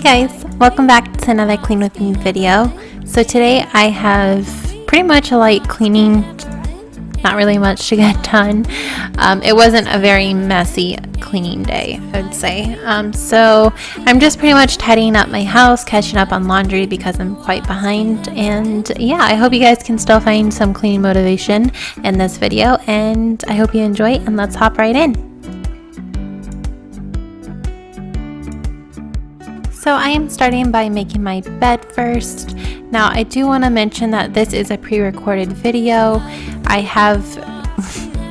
Hey guys, welcome back to another Clean With Me video. So today I have pretty much a light cleaning, not really much to get done. It wasn't a very messy cleaning day, I would say. So I'm just pretty much tidying up my house, catching up on laundry because I'm quite behind. And yeah, I hope you guys can still find some cleaning motivation in this video, and I hope you enjoy it, and let's hop right in. So I am starting by making my bed first. Now I do want to mention that this is a pre-recorded video. I have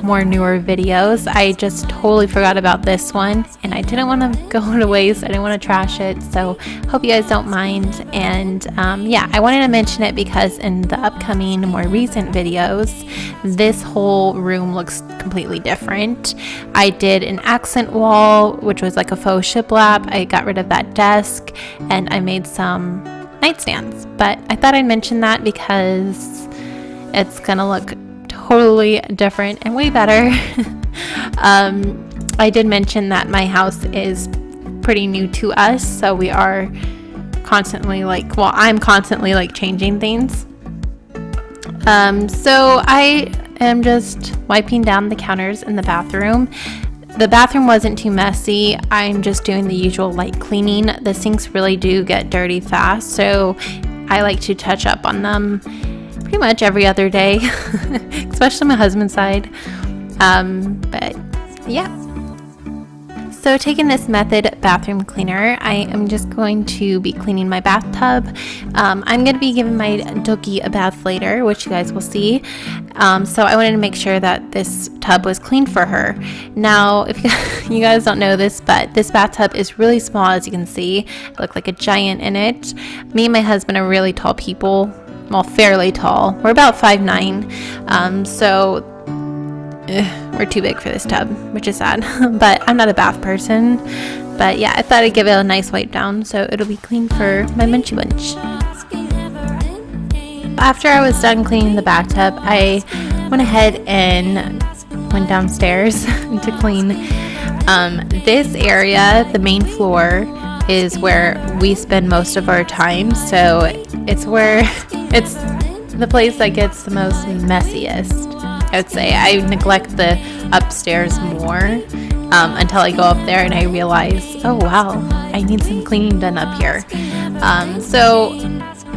more newer videos. I just totally forgot about this one and I didn't want to go to waste. I didn't want to trash it, so hope you guys don't mind. And yeah, I wanted to mention it because in the upcoming more recent videos, this whole room looks completely different. I did an accent wall, which was like a faux shiplap. I got rid of that desk and I made some nightstands, but I thought I'd mention that because it's gonna look totally different and way better. I did mention that my house is pretty new to us, so we are constantly I'm constantly changing things. So I am just wiping down the counters in the bathroom. The bathroom wasn't too messy. I'm just doing the usual light cleaning. The sinks really do get dirty fast, so I like to touch up on them pretty much every other day, especially my husband's side. But yeah. So taking this Method bathroom cleaner, I am just going to be cleaning my bathtub. I'm going to be giving my doggy a bath later, which you guys will see. So I wanted to make sure that this tub was clean for her. Now, if you guys don't know this, but this bathtub is really small, as you can see. I look like a giant in it. Me and my husband are really tall people. Well, fairly tall. We're about 5'9", so we're too big for this tub, which is sad. But I'm not a bath person. But yeah, I thought I'd give it a nice wipe down so it'll be clean for my Munchie Bunch. After I was done cleaning the bathtub, I went ahead and went downstairs to clean this area. The main floor is where we spend most of our time, so it's the place that gets the most messiest, I would say. I neglect the upstairs more until I go up there and I realize, oh wow, I need some cleaning done up here. So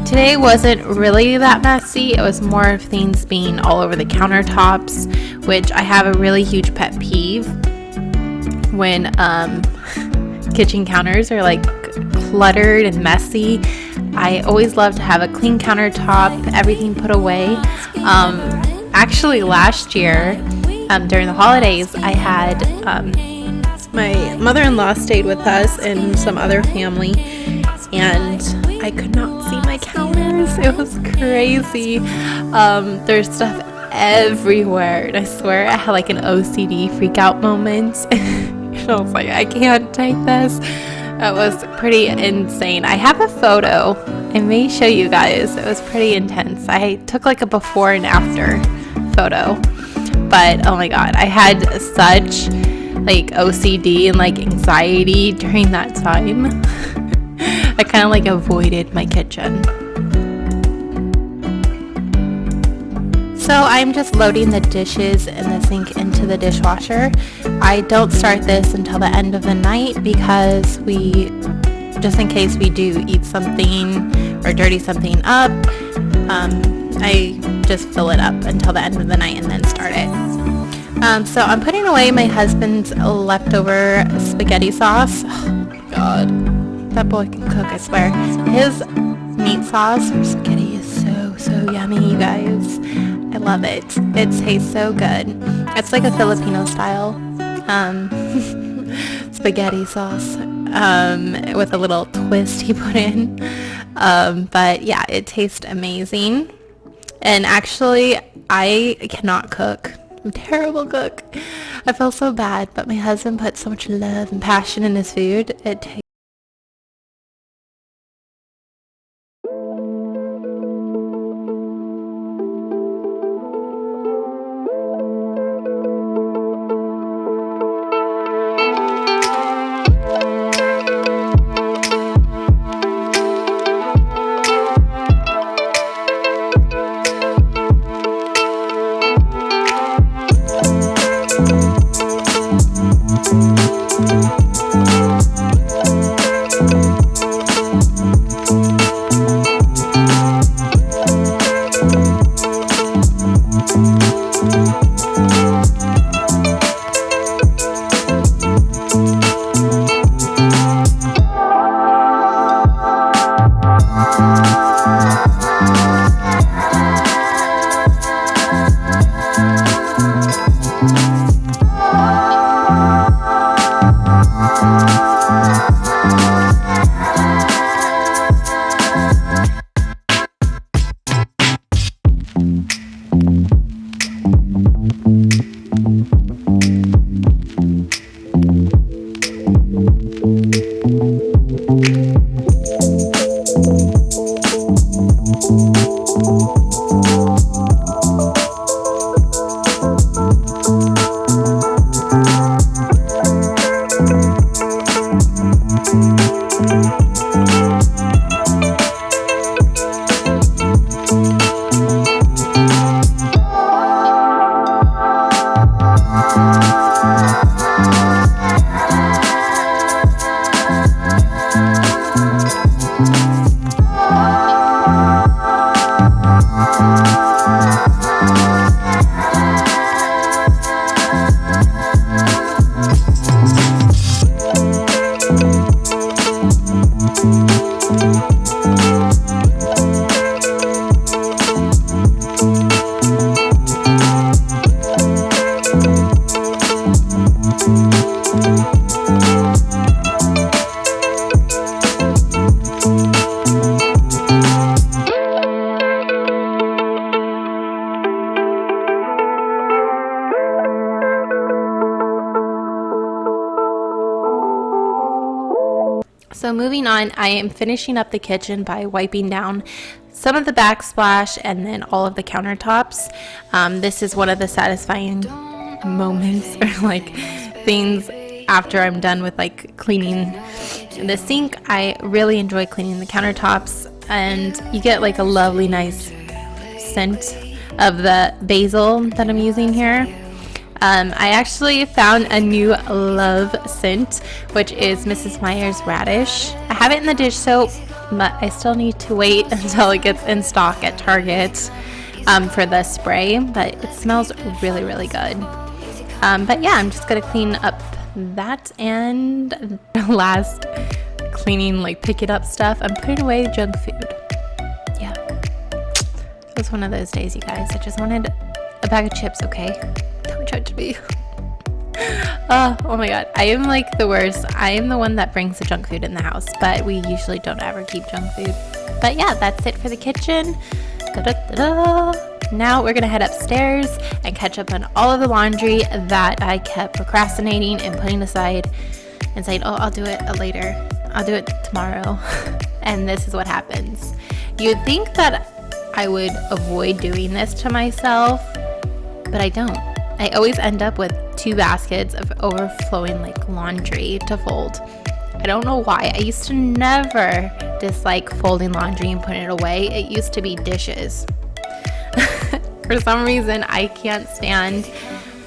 today wasn't really that messy. It was more of things being all over the countertops, which I have a really huge pet peeve when kitchen counters are cluttered and messy. I always love to have a clean countertop, everything put away. Actually, last year during the holidays, I had my mother-in-law stayed with us and some other family, and I could not see my counters. It was crazy. There's stuff everywhere, and I swear I had an OCD freak out moment. I was like, I can't take this. It was pretty insane. I have a photo. I may show you guys. It was pretty intense. I took a before and after photo. But oh my god, I had such OCD and anxiety during that time. I kind of avoided my kitchen. So I'm just loading the dishes in the sink into the dishwasher. I don't start this until the end of the night because just in case we do eat something or dirty something up, I just fill it up until the end of the night and then start it. So I'm putting away my husband's leftover spaghetti sauce. Oh my god, that boy can cook, I swear. His meat sauce for spaghetti is so yummy, you guys. I love it. It tastes so good. It's like a Filipino style spaghetti sauce with a little twist he put in. But yeah, it tastes amazing. And actually, I cannot cook. I'm a terrible cook. I feel so bad, but my husband put so much love and passion in his food. It tastes moving on, I am finishing up the kitchen by wiping down some of the backsplash and then all of the countertops. This is one of the satisfying moments or like things after I'm done with like cleaning the sink. I really enjoy cleaning the countertops, and you get like a lovely nice scent of the basil that I'm using here. I actually found a new love scent, which is Mrs. Meyer's radish. I have it in the dish soap, but I still need to wait until it gets in stock at Target for the spray, but it smells really, really good. But yeah, I'm just gonna clean up that, and the last cleaning, like pick it up stuff, I'm putting away junk food. Yeah, it was one of those days, you guys. I just wanted a bag of chips, okay? Don't judge me. Oh my god, I am like the worst. I am the one that brings the junk food in the house, but we usually don't ever keep junk food. But yeah, that's it for the kitchen. Da-da-da-da. Now we're gonna head upstairs and catch up on all of the laundry that I kept procrastinating and putting aside and saying, oh, I'll do it later. I'll do it tomorrow. And this is what happens. You'd think that I would avoid doing this to myself, but I don't. I always end up with 2 baskets of overflowing like laundry to fold. I don't know why. I used to never dislike folding laundry and putting it away. It used to be dishes. For some reason, I can't stand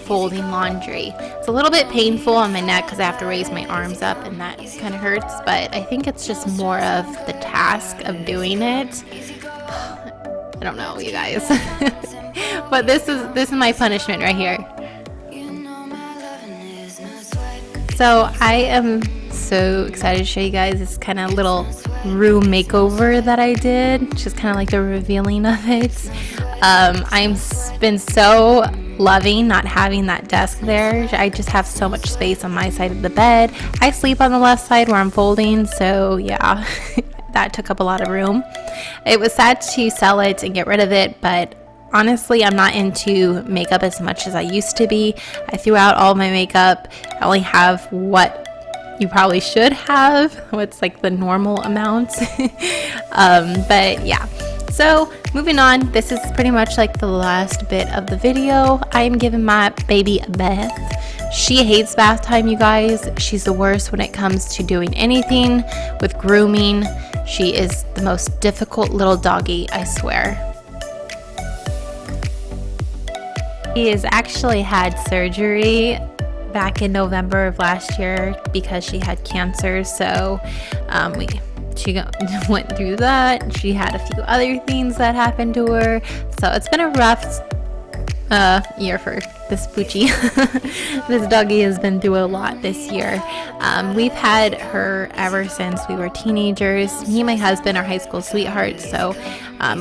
folding laundry. It's a little bit painful on my neck because I have to raise my arms up and that kind of hurts, but I think it's just more of the task of doing it. I don't know, you guys. But this is my punishment right here. So I am so excited to show you guys this kind of little room makeover that I did, just kind of like the revealing of it. I've been so loving not having that desk there. I just have so much space on my side of the bed. I sleep on the left side where I'm folding, so yeah, that took up a lot of room. It was sad to sell it and get rid of it, but honestly, I'm not into makeup as much as I used to be. I threw out all my makeup. I only have what you probably should have, what's like the normal amount. But yeah, so moving on, this is pretty much like the last bit of the video. I am giving my baby a bath. She hates bath time, you guys. She's the worst when it comes to doing anything with grooming. She is the most difficult little doggy, I swear. She has actually had surgery back in November of last year because she had cancer, so she went through that. She had a few other things that happened to her, so it's been a rough year for this poochie. This doggy has been through a lot this year. We've had her ever since we were teenagers. Me and my husband are high school sweethearts, so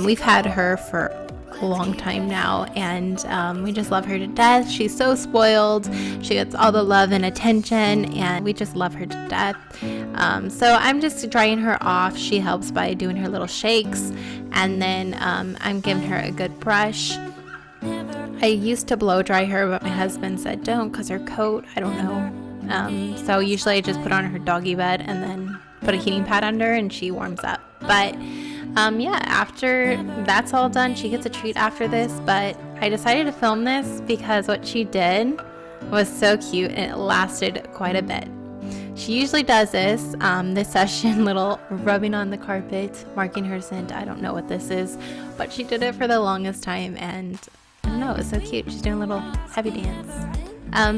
we've had her for a long time now, and we just love her to death. She's so spoiled. She gets all the love and attention, and we just love her to death. So I'm just drying her off. She helps by doing her little shakes, and then I'm giving her a good brush. I used to blow dry her, but my husband said don't because her coat, I don't know. So usually I just put on her doggy bed and then put a heating pad under and she warms up. But yeah, after that's all done, she gets a treat after this. But I decided to film this because what she did was so cute and it lasted quite a bit. She usually does this session, little rubbing on the carpet, marking her scent. I don't know what this is, but she did it for the longest time, and I don't know, it was so cute. She's doing a little heavy dance.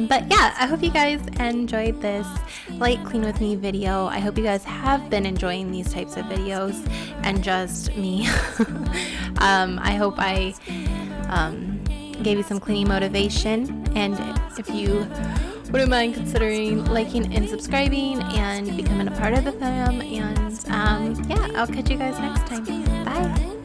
But yeah, I hope you guys enjoyed this light clean with me video. I hope you guys have been enjoying these types of videos and just me. I hope I gave you some cleaning motivation, and if you wouldn't mind considering liking and subscribing and becoming a part of the fam. And yeah, I'll catch you guys next time. Bye.